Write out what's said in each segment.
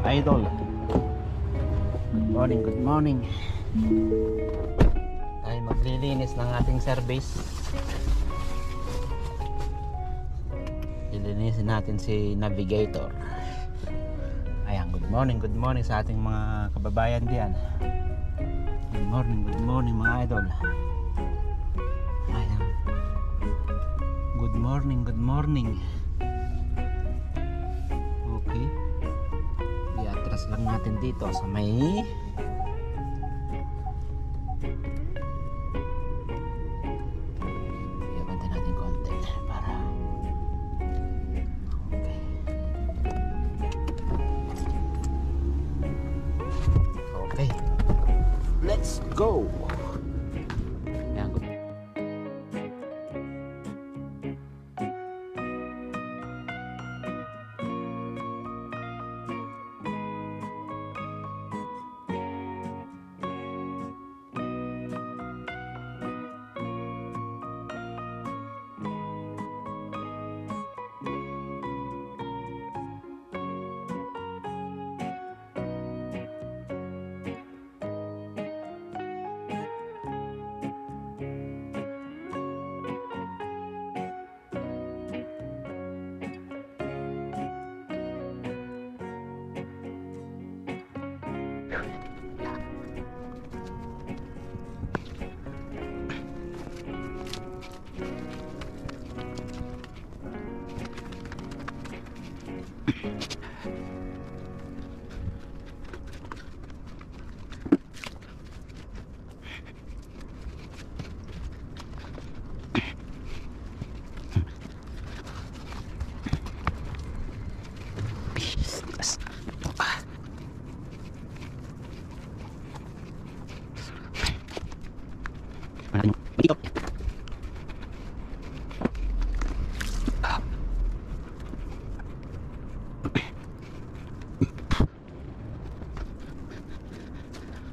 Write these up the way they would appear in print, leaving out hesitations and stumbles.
idol. Good morning, good morning. Tayo maglilinis ng ating service. Lilinisin natin si Navigator. Ayan, good morning sa ating mga kababayan diyan. Good morning mga idol. Ayan. Good morning. Okay. I-atras lang natin dito sa may i-abante natin konti para okay. Okay. Let's go. Ayan.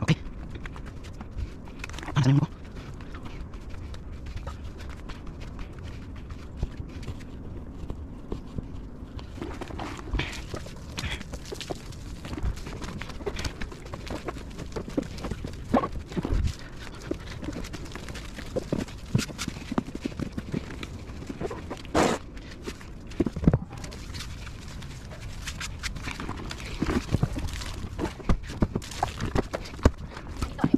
Okay. Ano mo?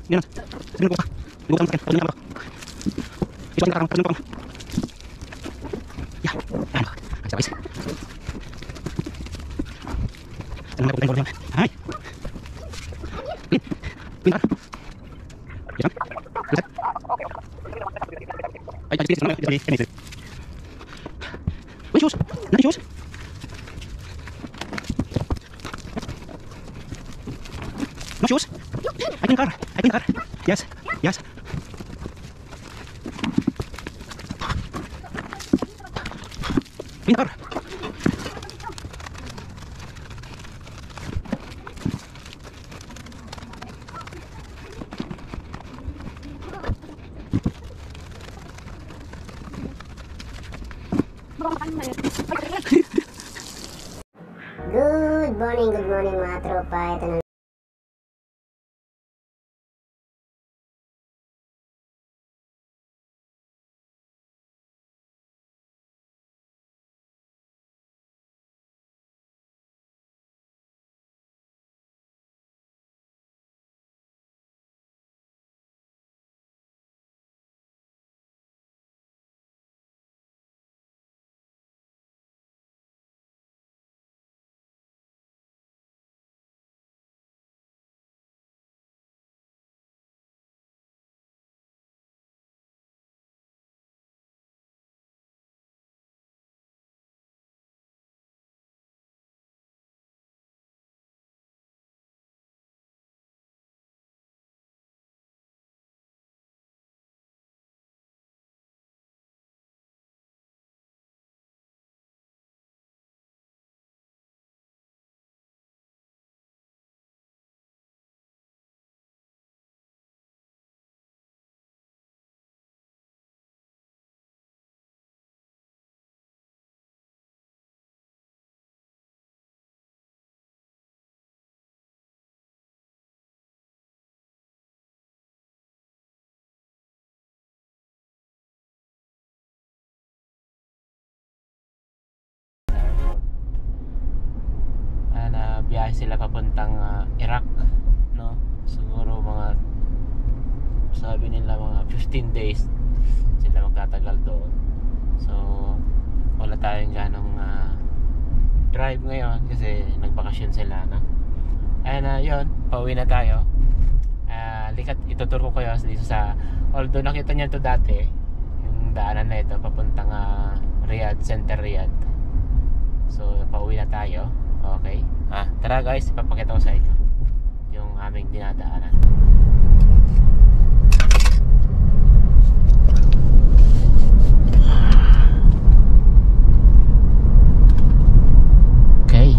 Yan. Sabihin ko pa. Lupa mo sa akin. Pagod na ako. Ito ang nakarang. Pagod na ako. Ya. Ano? Ang sabay. Ano na po tayo? Ay. Pin. Pin na. Yan. Reset. Ay, ay, ay. Uy, shoes. Nani shoes? No shoes? I can car. Yes. In car. Good morning mga tropa. Ito na biyahe sila papuntang Iraq, no? Siguro mga, sabi nila mga 15 days sila magtatagal doon. So wala tayong ganong drive ngayon kasi nagbakasyon sila, no? Ayan, yun, pauwi na tayo. Likat, ituturo ko kayo dito sa, although nakita niyo to dati, yung daanan na ito papuntang Riyadh, Center Riyadh. So pauwi na tayo. Okay, tara guys, ipapakita ko sa inyo yung aming dinadaanan. Okay.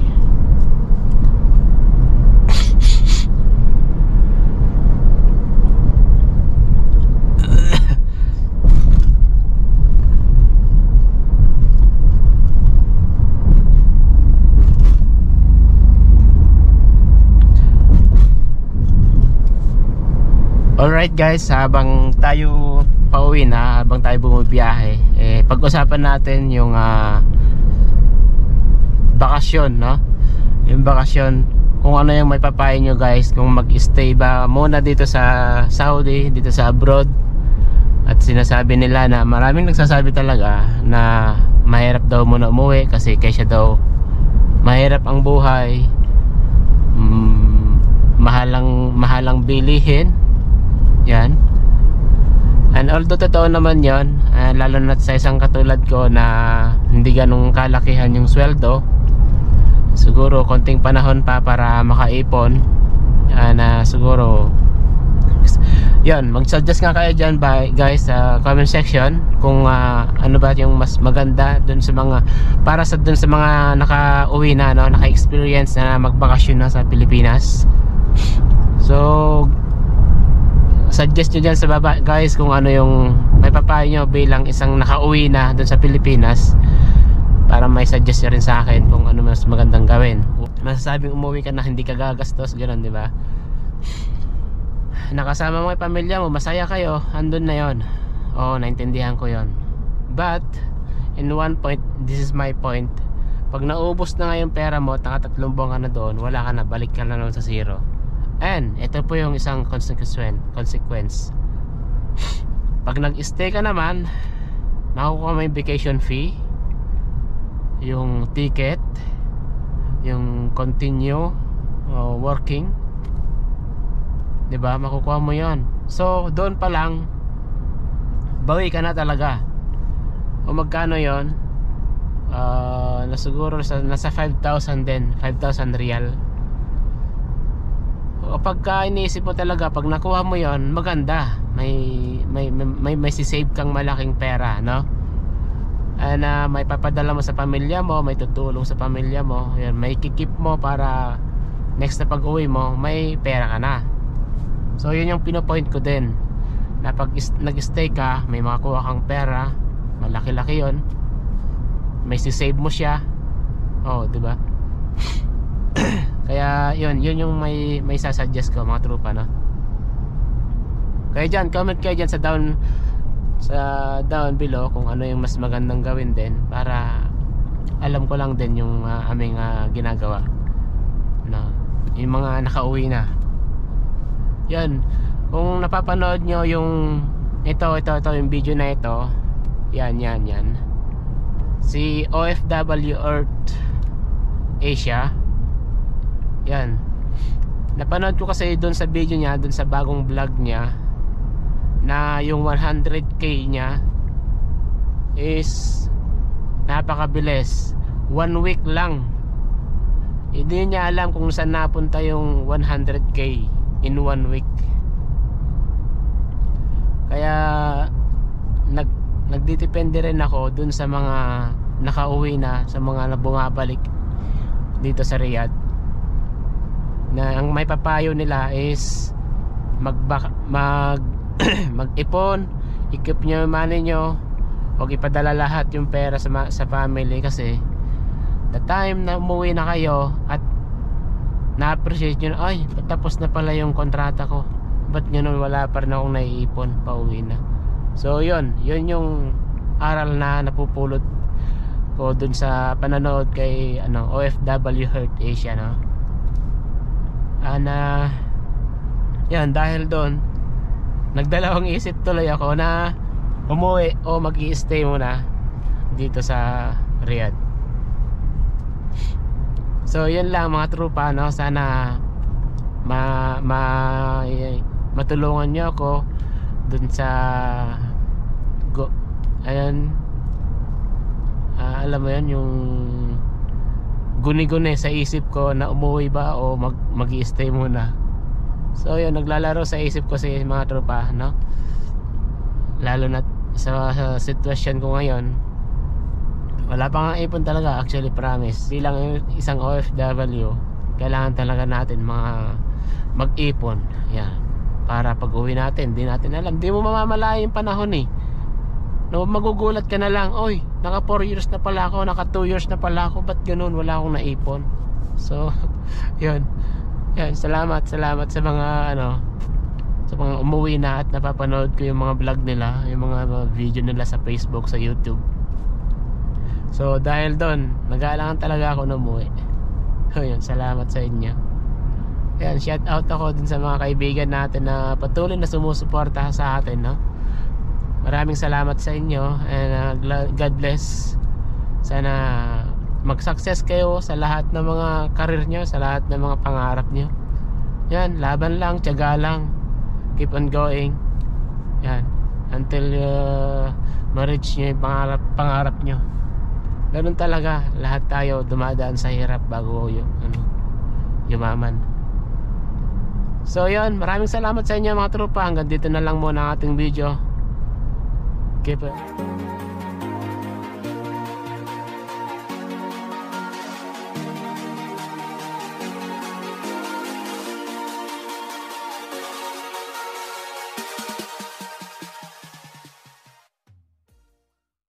Alright guys, habang tayo pauwi na, habang tayo bumibiyahe, pag-usapan natin yung bakasyon, no? Yung bakasyon, kung ano yung may papayo nyo guys, kung mag-stay ba muna dito sa Saudi, dito sa abroad. At sinasabi nila na, maraming nagsasabi talaga na mahirap daw muna umuwi kasi kaysa daw mahirap ang buhay, mahalang bilihin. Yan. And although totoo naman yon, lalo na sa isang katulad ko na hindi ganong kalakihan yung sweldo, siguro konting panahon pa para makaipon, na siguro yon, mag-suggest nga kayo dyan guys sa comment section kung ano ba yung mas maganda dun sa mga, para sa dun sa mga naka-uwi na, no, naka-experience na magbakasyon na sa Pilipinas. So suggest nyo dyan sa baba guys kung ano yung may papayo nyo bilang isang nakauwi na dun sa Pilipinas, para may suggest nyo rin sa akin kung ano mas magandang gawin. Masasabing umuwi ka na hindi ka gagastos, gano'n, di ba? Nakasama mo yung pamilya mo, masaya kayo, andun na yon. Oo, naintindihan ko yon. But in one point, this is my point, pag naubos na nga yung pera mo at nakatatlong buwan ka na doon, wala ka na, balik ka na naman sa zero. And ito po yung isang consequence. Pag nag-stay ka naman, makukuha mo yung vacation fee, yung ticket, yung continue working, diba? Makukuha mo yon. So doon pa lang bawi ka na talaga. O magkano yon? Na siguro nasa 5,000 din, 5,000 riyal. O pagka iniisip mo talaga, pag nakuha mo yon, maganda, may sisave kang malaking pera, no? Na may papadala mo sa pamilya mo, may tutulong sa pamilya mo, yan, may kikip mo para next na pag-uwi mo, may pera ka na. So yun yung pinopoint ko din, na pag nag-stay ka, may makakuha kang pera, malaki-laki yon, may sisave mo siya. Oh, di ba? Kaya yun yung may sasuggest ko mga trupa, no? Kaya dyan, comment kayo dyan sa down below kung ano yung mas magandang gawin din, para alam ko lang din yung aming ginagawa, no? Yung mga nakauwi na. Yan, kung napapanood nyo yung ito yung video na ito, yan si OFW Earth Asia. Yan, napanood ko kasi doon sa video niya, doon sa bagong vlog niya, na yung 100k niya is napakabilis, 1 week lang. Hindi niya alam kung saan napunta yung 100k in 1 week. Kaya nagdidepende rin ako dun sa mga nakauwi na, sa mga bumabalik dito sa Riyadh, na ang may papayo nila is mag-ipon, i-keep nyo yung money nyo, huwag ipadala lahat yung pera sa family, kasi the time na umuwi na kayo at na-appreciate nyo na, ay, tapos na pala yung kontrata ko, ba't nyo nun wala pa rin akong naiipon, pauwi na. So yun yung aral na napupulot ko dun sa pananood kay OFW Earth Asia, no? na yan, dahil doon nagdalawang isip tuloy ako na umuwi o mag-i-stay muna dito sa Riyadh. So yun lang mga tropa, no? Sana matulungan nyo ako dun sa ayan, alam mo yun, yung guni-guni sa isip ko na umuwi ba o mag-i-stay muna. So yun, naglalaro sa isip ko si mga tropa, no? Lalo na sa sitwasyon ko ngayon, wala pa nga ipon talaga, actually, promise. Bilang isang OFW, kailangan talaga natin mag-ipon. Yan, para pag uwi natin, di natin alam, di mo mamamalaya yung panahon eh, no, magugulat ka na lang, oy, naka 4 years na pala ako, naka 2 years na pala ako, ba't ganun, wala akong naipon. So yun, salamat sa mga sa mga umuwi na at napapanood ko yung mga vlog nila, yung mga video nila sa Facebook, sa YouTube. So dahil doon, nag-aalangan talaga ako na umuwi. So yun, salamat sa inyo. Yan, shout out ako dun sa mga kaibigan natin na patuloy na sumusuporta sa atin, no? Maraming salamat sa inyo, and God bless. Sana mag-success kayo sa lahat ng mga karir nyo, sa lahat ng mga pangarap nyo. Yan, laban lang, tiyaga lang, keep on going. Yan, until ma-reach nyo yung pangarap nyo. Ganun talaga, lahat tayo dumadaan sa hirap bago yumaman. So yun, maraming salamat sa inyo mga tropa. Hanggang dito na lang muna ang ating video. Keep it.